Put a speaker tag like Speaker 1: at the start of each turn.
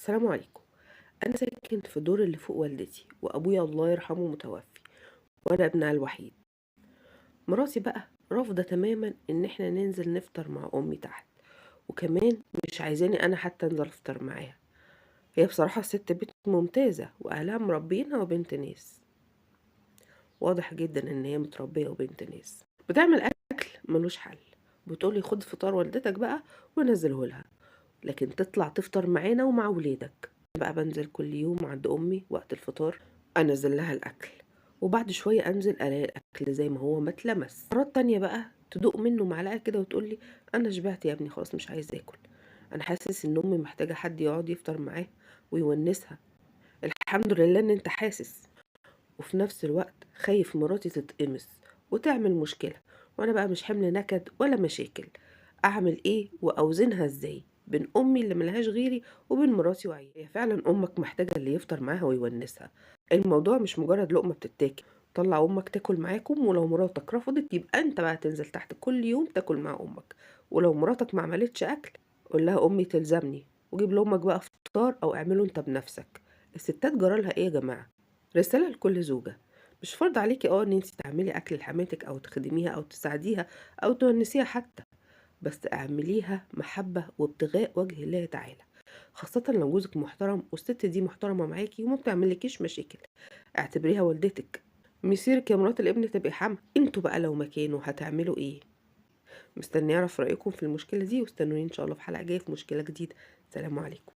Speaker 1: السلام عليكم. انا ساكن في الدور اللي فوق والدتي وابويا الله يرحمه متوفي، وانا ابنها الوحيد. مراتي بقى رافضه تماما ان احنا ننزل نفطر مع امي تحت، وكمان مش عايزاني انا حتى انزل افطر معاها. هي بصراحه ست بيت ممتازه واهلها مربينها وبنت ناس، واضح جدا ان هي متربيه وبنت ناس. بتعمل اكل ملوش حل، بتقولي خد فطار والدتك بقى ونزله لها، لكن تطلع تفطر معانا ومع ولادك. بقى بنزل كل يوم عند أمي وقت الفطار، أنزل لها الأكل، وبعد شوية أنزل ألاقي الأكل زي ما هو ما اتلمس. مرات تانية بقى تدوق منه معلقة كده وتقولي أنا شبعت يا ابني خلاص مش عايز آكل. أنا حاسس إن أمي محتاجة حد يقعد يفطر معاه ويونسها. الحمد لله إن أنت حاسس، وفي نفس الوقت خايف مراتي تتقمص وتعمل مشكلة، وانا بقى مش حمل نكد ولا مشاكل. اعمل ايه واوزنها ازاي بين امي اللي ملهاش غيري وبين مراتي وعيالي؟ هي فعلا امك محتاجة اللي يفطر معاها ويونسها. الموضوع مش مجرد لقمة بتتاكل. طلع امك تاكل معاكم، ولو مراتك رفضت يبقى انت بقى تنزل تحت كل يوم تاكل مع امك. ولو مراتك ما عملتش اكل قول لها امي تلزمني، وجيب لامك بقى فطار او اعمله انت بنفسك. الستات جرالها ايه يا جماعة؟ رسالة لكل زوجة: مش فرض عليكي ان انت تعملي اكل لحماتك او تخدميها او تساعديها او تونسيها حتى، بس اعمليها محبة وابتغاء وجه الله تعالى، خاصة لو جوزك محترم والست دي محترمة معاكي وما بتعملكيش مشاكل. اعتبريها والدتك. مسيرك يا مرات الابن تبقي حما. انتوا بقى لو مكانه هتعملوا ايه؟ مستني اعرف رأيكم في المشكلة دي، واستنوني ان شاء الله في حلقة جاية في مشكلة جديدة. سلام عليكم.